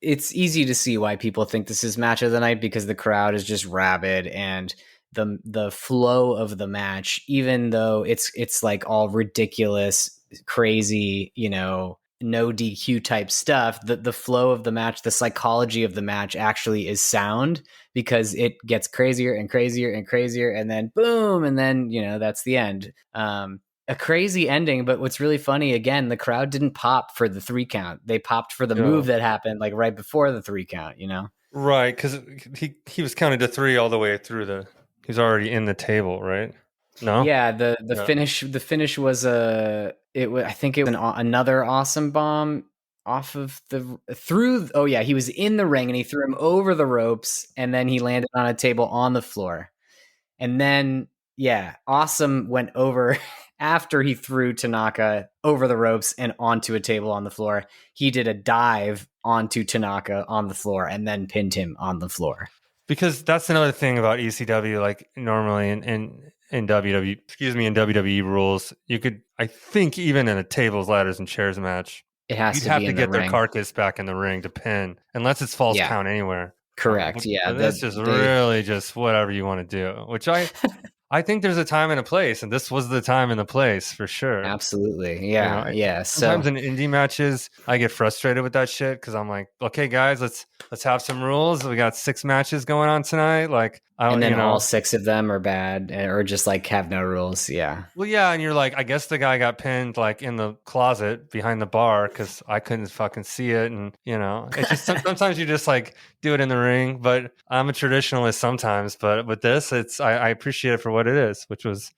easy to see why people think this is match of the night, because the crowd is just rabid, and the flow of the match, even though it's like all ridiculous, crazy, no DQ type stuff, the flow of the match, the psychology of the match actually is sound, because it gets crazier and crazier and crazier, and then boom, and then that's the end. A crazy ending, but what's really funny, again, the crowd didn't pop for the 3 count. They popped for the Yeah. move that happened like right before the 3 count, Right, because he was counted to 3 all the way through he's already in the table, right? No? Yeah, the Yeah. finish was I think it was another awesome bomb off of he was in the ring and he threw him over the ropes, and then he landed on a table on the floor. And then, yeah, Awesome went over after he threw Tanaka over the ropes and onto a table on the floor. He did a dive onto Tanaka on the floor and then pinned him on the floor. Because that's another thing about ECW, like normally in WWE, in WWE rules, you could, I think, even in a tables, ladders, and chairs match, It has you'd to have be to in the get their ring. carcass back in the ring to pin, unless it's false Yeah. count anywhere. Correct. Yeah. But that's just really just whatever you want to do, which I think there's a time and a place, and this was the time and the place for sure. Absolutely. Yeah. Yeah. Sometimes in indie matches, I get frustrated with that shit because I'm like, okay, guys, let's have some rules. We got 6 matches going on tonight. Like, and then all 6 of them are bad, or just like have no rules. Yeah. Well, yeah, and you're like, I guess the guy got pinned like in the closet behind the bar because I couldn't fucking see it, and it's just sometimes you just like do it in the ring. But I'm a traditionalist sometimes, but with this, I appreciate it for what it is, which was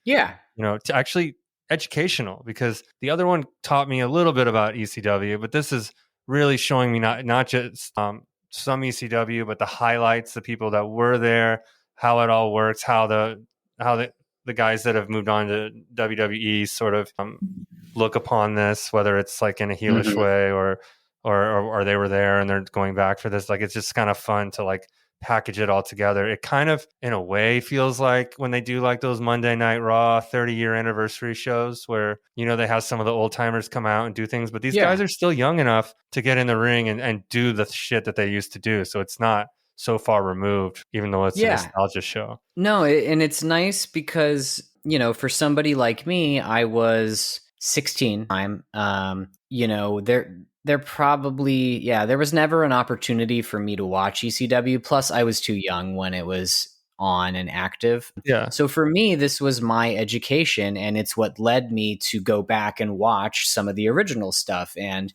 actually educational, because the other one taught me a little bit about ECW, but this is really showing me not just some ECW, but the highlights, the people that were there, how it all works, how the guys that have moved on to WWE sort of look upon this, whether it's like in a heelish way or they were there and they're going back for this. Like, it's just kind of fun to like package it all together. It kind of, in a way, feels like when they do like those Monday Night Raw 30-year anniversary shows where, they have some of the old timers come out and do things, but these guys are still young enough to get in the ring and do the shit that they used to do. So it's not so far removed, even though it's a nostalgia show. No, and it's nice because, for somebody like me, I was 16. There probably, there was never an opportunity for me to watch ECW. Plus, I was too young when it was on and active. Yeah. So for me, this was my education, and it's what led me to go back and watch some of the original stuff and,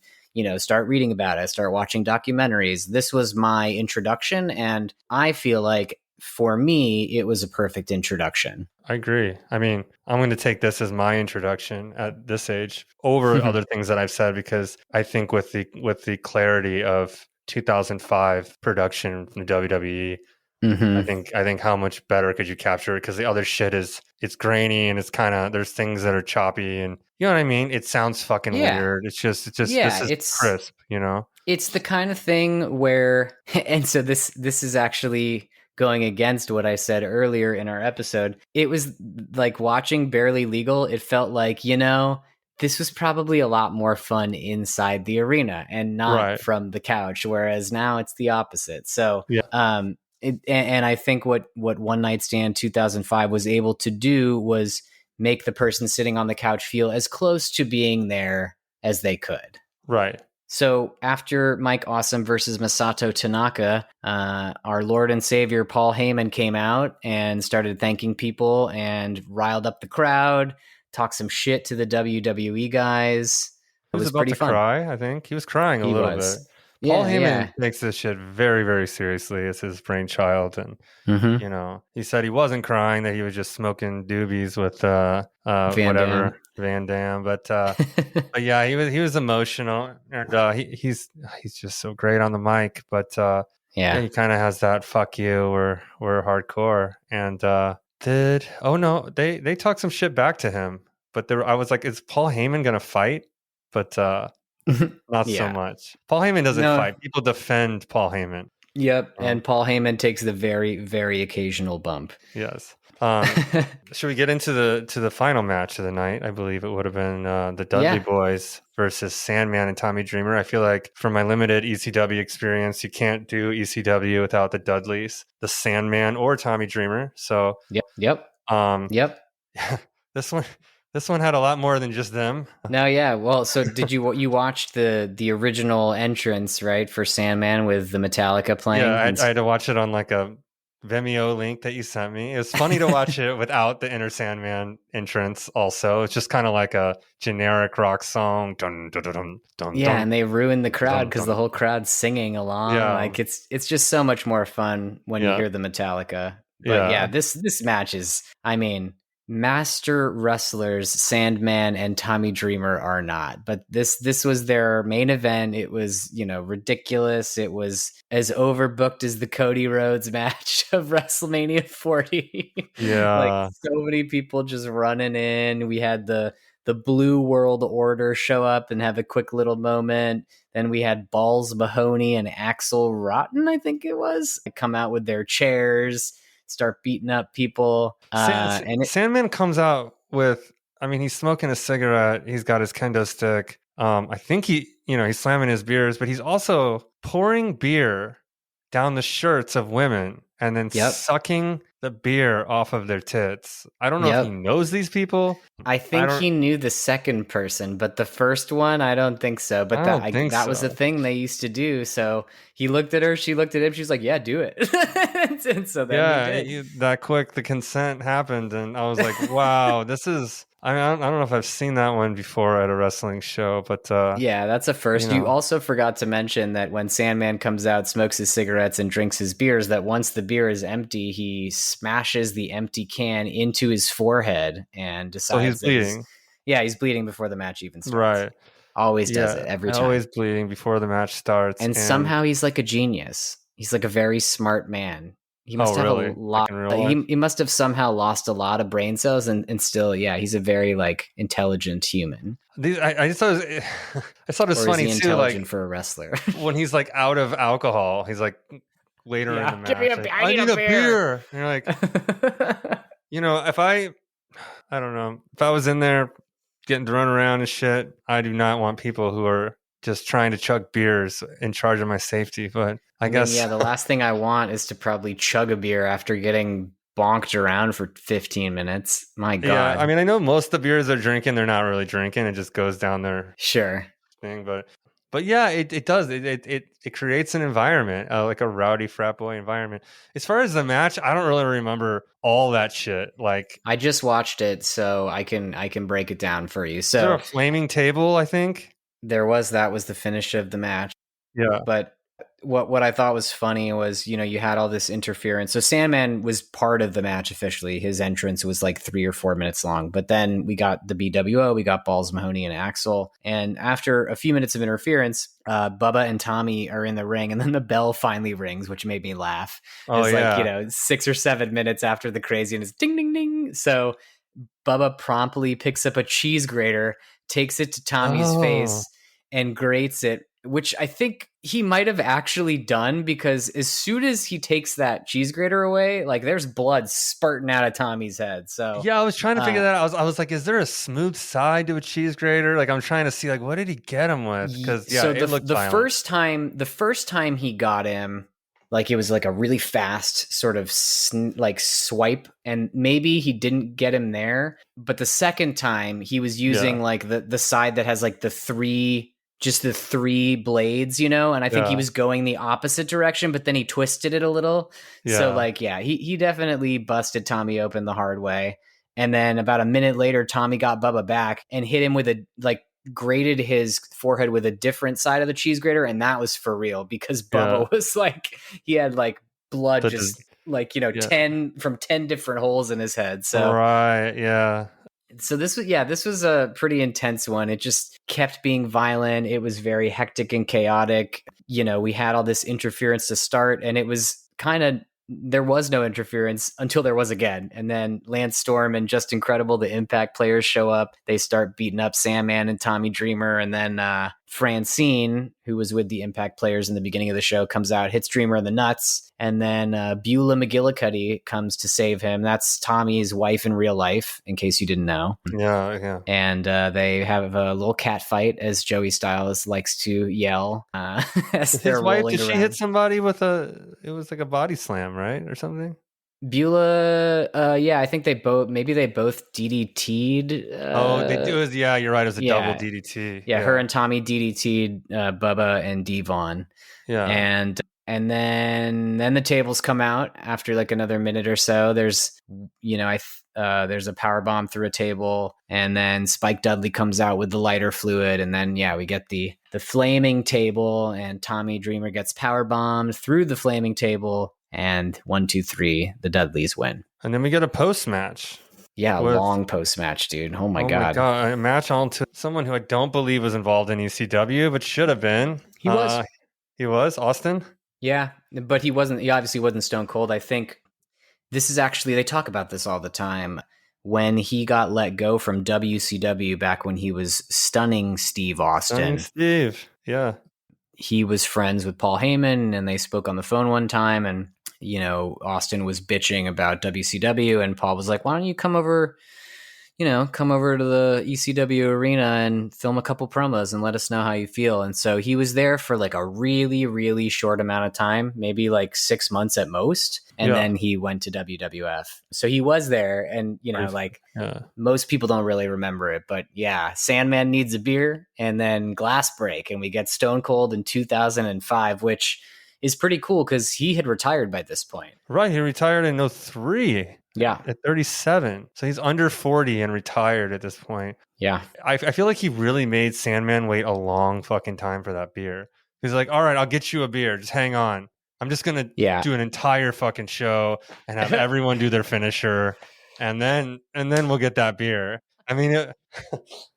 start reading about it, start watching documentaries. This was my introduction, and I feel like for me, it was a perfect introduction. I agree. I mean, I'm going to take this as my introduction at this age over other things that I've said, because I think with the clarity of 2005 production from the WWE, I think how much better could you capture it? Because the other shit it's grainy and it's kind of, there's things that are choppy, and you know what I mean? It sounds fucking weird. It's just this is crisp, It's the kind of thing where, and so this is actually going against what I said earlier in our episode, it was like watching Barely Legal. It felt like, this was probably a lot more fun inside the arena and not Right. from the couch, whereas now it's the opposite. So, Yeah. and I think what One Night Stand 2005 was able to do was make the person sitting on the couch feel as close to being there as they could. Right. So after Mike Awesome versus Masato Tanaka, our Lord and Savior Paul Heyman came out and started thanking people and riled up the crowd, talked some shit to the WWE guys. He was about pretty to fun. cry, I think. He was crying a He little was. bit. Paul Yeah, Heyman yeah. takes this shit very, very seriously. It's his brainchild. And, he said he wasn't crying, that he was just smoking doobies with Van Van Dam. But yeah, he was emotional. And he's just so great on the mic. But yeah. he kind of has that fuck you, we're hardcore. And they talked some shit back to him. But I was like, is Paul Heyman gonna fight? But not so much. Paul Heyman doesn't fight. People defend Paul Heyman. Yep, and Paul Heyman takes the very, very occasional bump. Yes. Should we get into the final match of the night? I believe it would have been the Dudley Boys versus Sandman and Tommy Dreamer. I feel like from my limited ECW experience, you can't do ECW without the Dudleys, the Sandman, or Tommy Dreamer. So Yep. This one had a lot more than just them. No, yeah. Well, so did you watched the original entrance, right, for Sandman with the Metallica playing? Yeah, I had to watch it on like a Vimeo link that you sent me. It was funny to watch it without the Inner Sandman entrance also. It's just kind of like a generic rock song. Dun, dun, dun, dun, dun, yeah, and they ruined the crowd because the whole crowd's singing along. Yeah. Like it's just so much more fun when you hear the Metallica. But this match is, I mean, master wrestlers Sandman and Tommy Dreamer are not, but this was their main event. It was, ridiculous. It was as overbooked as the Cody Rhodes match of WrestleMania 40. Yeah. Like so many people just running in. We had the Blue World Order show up and have a quick little moment. Then we had Balls Mahoney and Axel Rotten, I think it was, come out with their chairs, start beating up people. Sandman comes out with, he's smoking a cigarette. He's got his kendo stick. I think he's slamming his beers, but he's also pouring beer down the shirts of women and then sucking the beer off of their tits. I don't know if he knows these people. I think he knew the second person, but the first one, I don't think so. But that was the thing they used to do. So he looked at her, she looked at him, she's like, "Yeah, do it." And so then he did. That quick, the consent happened, and I was like, "Wow, this is." I don't know if I've seen that one before at a wrestling show, but yeah, that's a first. You also forgot to mention that when Sandman comes out, smokes his cigarettes, and drinks his beers, that once the beer is empty, he smashes the empty can into his forehead and decides. So he's bleeding. He's bleeding before the match even starts. Right. Always does it every time. Always bleeding before the match starts. And somehow he's like a genius. He's like a very smart man. He must have a lot. He must have somehow lost a lot of brain cells, and still, he's a very like intelligent human. I thought it was funny too. Intelligent for a wrestler. When he's like out of alcohol, he's like later in the match. Give me I need a beer. And you're like, if I don't know, if I was in there getting thrown around and shit, I do not want people who are just trying to chug beers in charge of my safety. But I guess the last thing I want is to probably chug a beer after getting bonked around for 15 minutes. My God. Yeah, I know most of the beers they're drinking, they're not really drinking. It just goes down their thing. But yeah, it does. It creates an environment, like a rowdy frat boy environment. As far as the match, I don't really remember all that shit. Like I just watched it, so I can break it down for you. So is there a flaming table, I think? That was the finish of the match. Yeah. But what I thought was funny was, you had all this interference. So Sandman was part of the match officially. His entrance was like 3 or 4 minutes long. But then we got the BWO, we got Balls Mahoney and Axel. And after a few minutes of interference, Bubba and Tommy are in the ring, and then the bell finally rings, which made me laugh. Like, 6 or 7 minutes after the craziness, ding, ding, ding. So Bubba promptly picks up a cheese grater, takes it to Tommy's face, and grates it, which I think he might have actually done, because as soon as he takes that cheese grater away, like there's blood spurting out of Tommy's head. So Yeah, I was trying to figure that out. I was like, is there a smooth side to a cheese grater? Like, I'm trying to see, like, what did he get him with? Because yeah, so it looked the violent. first time he got him, like it was like a really fast sort of like swipe, and maybe he didn't get him there. But the second time he was using like the side that has like the three blades, and I think he was going the opposite direction, but then he twisted it a little. So like, yeah, he definitely busted Tommy open the hard way. And then about a minute later, Tommy got Bubba back and hit him with grated his forehead with a different side of the cheese grater, and that was for real, because Bubba was like, he had like blood just like 10 different holes in his head. So so this was a pretty intense one. It just kept being violent. It was very hectic and chaotic. We had all this interference to start, and it was there was no interference until there was again. And then Lance Storm and Just Incredible, the Impact players, show up. They start beating up Sandman and Tommy Dreamer. And then Francine, who was with the Impact players in the beginning of the show, comes out, hits Dreamer in the nuts. And then Beulah McGillicuddy comes to save him. That's Tommy's wife in real life, in case you didn't know. Yeah. And they have a little cat fight, as Joey Styles likes to yell. As his wife, did she hit somebody with it was like a body slam, right? Or something? Beulah, yeah, I think they both DDT'd. They do. Yeah, you're right. It was a double DDT. Yeah, her and Tommy DDT'd Bubba and Devon. Yeah. And then the tables come out after like another minute or so. There's, there's a power bomb through a table, and then Spike Dudley comes out with the lighter fluid, and then we get the flaming table, and Tommy Dreamer gets power bombed through the flaming table, and 1, 2, 3, the Dudleys win. And then we get a post match. Yeah, long post match, dude. Oh my god, a match on to someone who I don't believe was involved in ECW, but should have been. He was. He was Austin. Yeah, but he wasn't. He obviously wasn't Stone Cold. I think this is actually, they talk about this all the time. When he got let go from WCW back when he was stunning Steve Austin. Steve, yeah. He was friends with Paul Heyman, and they spoke on the phone one time, and Austin was bitching about WCW, and Paul was like, "Why don't you come over to the ECW arena and film a couple promos and let us know how you feel." And so he was there for like a really, really short amount of time, maybe like 6 months at most. And then he went to WWF. So he was there, and, most people don't really remember it, but yeah, Sandman Needs a Beer, and then Glass Break. And we get Stone Cold in 2005, which is pretty cool because he had retired by this point. Right. He retired in 2003. Yeah. At 37. So he's under 40 and retired at this point. Yeah. I feel like he really made Sandman wait a long fucking time for that beer. He's like, all right, I'll get you a beer. Just hang on. I'm just going to do an entire fucking show and have everyone do their finisher. And then we'll get that beer. I mean,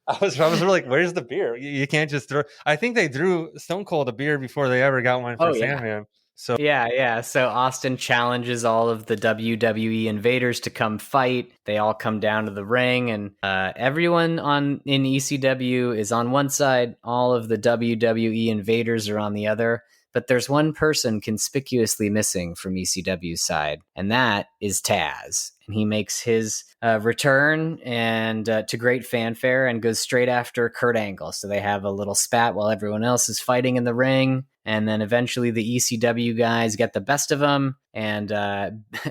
I was really like, where's the beer? You can't just throw. I think they threw Stone Cold a beer before they ever got one for Sandman. So yeah. So Austin challenges all of the WWE invaders to come fight. They all come down to the ring, and everyone in ECW is on one side. All of the WWE invaders are on the other. But there's one person conspicuously missing from ECW's side, and that is Taz. And he makes his return and to great fanfare, and goes straight after Kurt Angle. So they have a little spat while everyone else is fighting in the ring. And then eventually the ECW guys get the best of him. And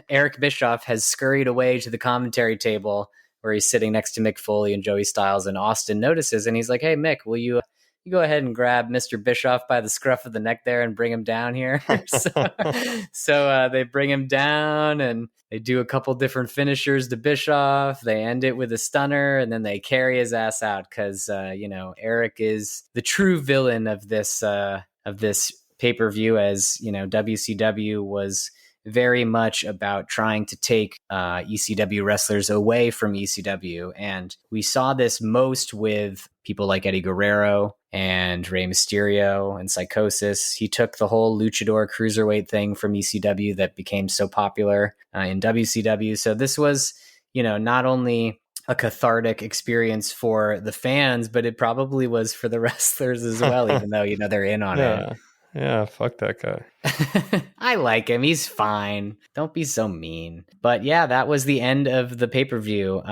Eric Bischoff has scurried away to the commentary table, where he's sitting next to Mick Foley and Joey Styles. And Austin notices, and he's like, "Hey, Mick, will you go ahead and grab Mr. Bischoff by the scruff of the neck there and bring him down here?" So they bring him down, and they do a couple different finishers to Bischoff. They end it with a stunner, and then they carry his ass out because, Eric is the true villain of this pay-per-view, as, WCW was very much about trying to take ECW wrestlers away from ECW. And we saw this most with people like Eddie Guerrero and Rey Mysterio and Psychosis. He took the whole luchador cruiserweight thing from ECW that became so popular in WCW. So this was, not only a cathartic experience for the fans, but it probably was for the wrestlers as well, even though, they're in on it. Yeah, fuck that guy. I like him. He's fine. Don't be so mean. But yeah, that was the end of the pay-per-view.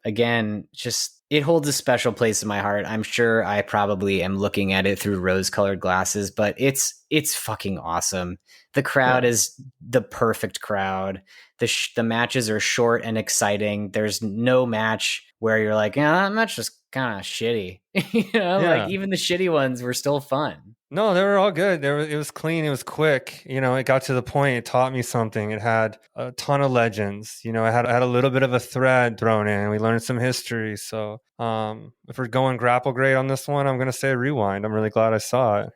Again, just it holds a special place in my heart. I'm sure I probably am looking at it through rose-colored glasses, but it's fucking awesome. The crowd Yeah. is the perfect crowd. The matches are short and exciting. There's no match where you're like, yeah, that match was kind of shitty. Like Yeah. even the shitty ones were still fun. No, they were all good. It was clean. It was quick. It got to the point. It taught me something. It had a ton of legends. It had a little bit of a thread thrown in. We learned some history. So, if we're going grapple grade on this one, I'm going to say Rewind. I'm really glad I saw it.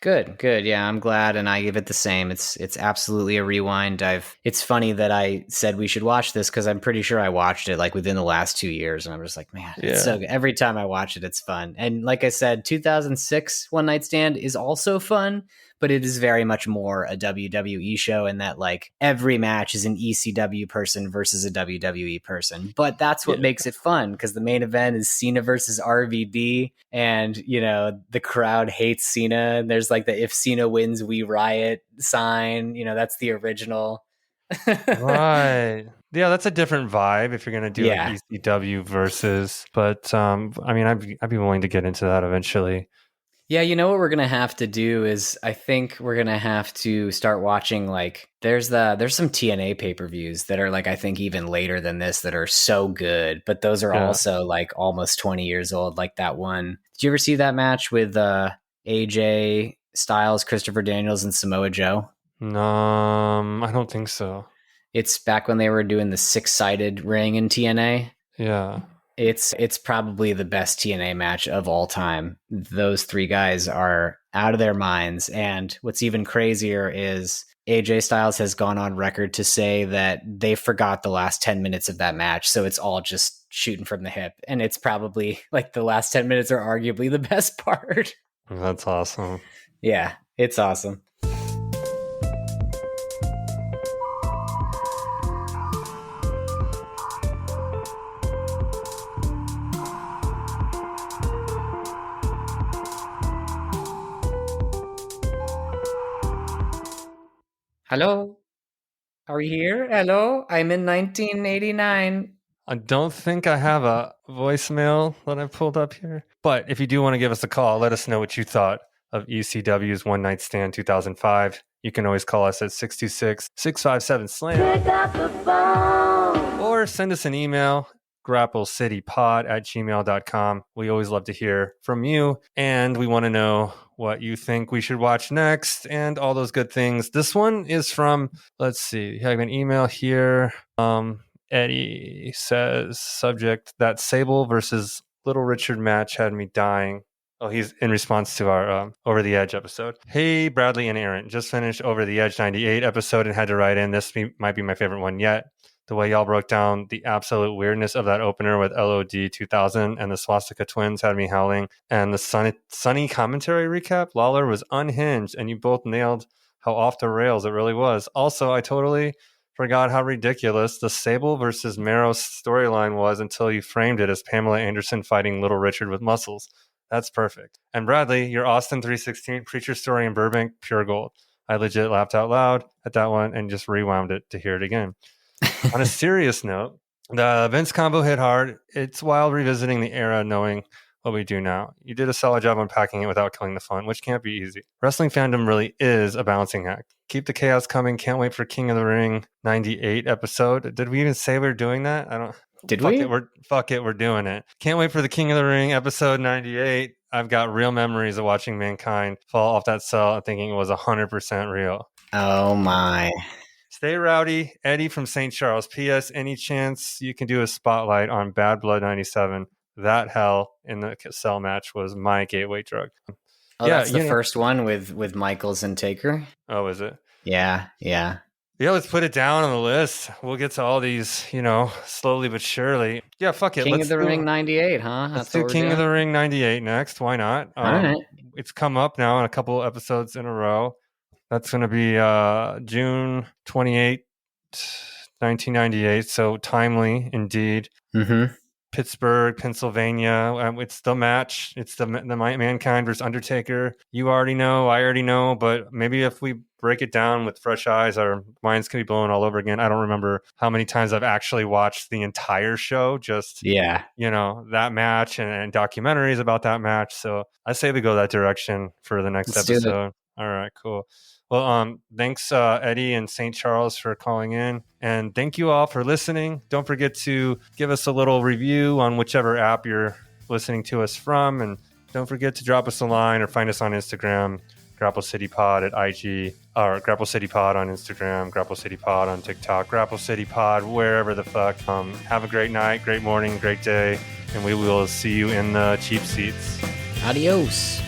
Good. Yeah, I'm glad, and I give it the same. It's absolutely a rewind. It's funny that I said we should watch this because I'm pretty sure I watched it like within the last 2 years, and I'm just like, man, it's so good. Every time I watch it, it's fun. And like I said, 2006 One Night Stand is also fun, but it is very much more a WWE show in that like every match is an ECW person versus a WWE person. But that's what Yeah. makes it fun because the main event is Cena versus RVD, and the crowd hates Cena. And there's like the "if Cena wins, we riot" sign. That's the original. Right. Yeah, that's a different vibe if you're gonna do like Yeah. ECW versus. But I mean, I'd be willing to get into that eventually. Yeah, what we're gonna have to do is I think we're gonna have to start watching like there's some TNA pay-per-views that are like I think even later than this that are so good, but those are Yeah. also like almost 20 years old, like that one. Did you ever see that match with AJ Styles, Christopher Daniels, and Samoa Joe? I don't think so. It's back when they were doing the six-sided ring in TNA. Yeah. It's probably the best TNA match of all time. Those three guys are out of their minds. And what's even crazier is AJ Styles has gone on record to say that they forgot the last 10 minutes of that match. So it's all just shooting from the hip. And it's probably like the last 10 minutes are arguably the best part. That's awesome. Yeah, it's awesome. Hello? Are you here? Hello? I'm in 1989. I don't think I have a voicemail that I pulled up here. But if you do want to give us a call, let us know what you thought of ECW's One Night Stand 2005. You can always call us at 626-657-SLAM. Pick up the phone. Or send us an email, grapplecitypod@gmail.com. We always love to hear from you, and we want to know what you think we should watch next and all those good things. This one is from, let's see, I have an email here. Eddie says, subject, that Sable versus Little Richard match had me dying. Oh, he's in response to our Over the Edge episode. Hey, Bradley and Aaron, just finished Over the Edge 98 episode and had to write in. Might be my favorite one yet. The way y'all broke down the absolute weirdness of that opener with LOD 2000 and the Swastika Twins had me howling. And the sunny commentary recap, Lawler was unhinged, and you both nailed how off the rails it really was. Also, I totally forgot how ridiculous the Sable versus Mero storyline was until you framed it as Pamela Anderson fighting Little Richard with muscles. That's perfect. And Bradley, your Austin 316 Preacher story in Burbank, pure gold. I legit laughed out loud at that one and just rewound it to hear it again. On a serious note, the Vince combo hit hard. It's wild revisiting the era knowing what we do now. You did a solid job unpacking it without killing the fun, which can't be easy. Wrestling fandom really is a balancing act. Keep the chaos coming. Can't wait for King of the Ring 98 episode. Did we even say we were doing that? I don't. Did fuck we? We're doing it. Can't wait for the King of the Ring episode 98. I've got real memories of watching Mankind fall off that cell and thinking it was 100% real. Oh my. Stay rowdy, Eddie from St. Charles. P.S. Any chance you can do a spotlight on Bad Blood 97? That hell in the cell match was my gateway drug. Oh, yeah, that's the first one with Michaels and Taker. Oh, is it? Yeah. Yeah, let's put it down on the list. We'll get to all these, slowly but surely. Yeah, fuck it. King of the Ring 98, huh? Let's do King of the Ring 98 next. Why not? All right. It's come up now in a couple episodes in a row. That's going to be June 28th, 1998. So timely indeed. Mm-hmm. Pittsburgh, Pennsylvania. It's the match. It's the Mankind versus Undertaker. You already know. I already know. But maybe if we break it down with fresh eyes, our minds can be blown all over again. I don't remember how many times I've actually watched the entire show. Just that match and documentaries about that match. So I say we go that direction for the next episode. All right, cool. Well, thanks, Eddie and St. Charles, for calling in. And thank you all for listening. Don't forget to give us a little review on whichever app you're listening to us from. And don't forget to drop us a line or find us on Instagram, Grapple City Pod at IG, or Grapple City Pod on Instagram, Grapple City Pod on TikTok, Grapple City Pod, wherever the fuck. Have a great night, great morning, great day. And we will see you in the cheap seats. Adios.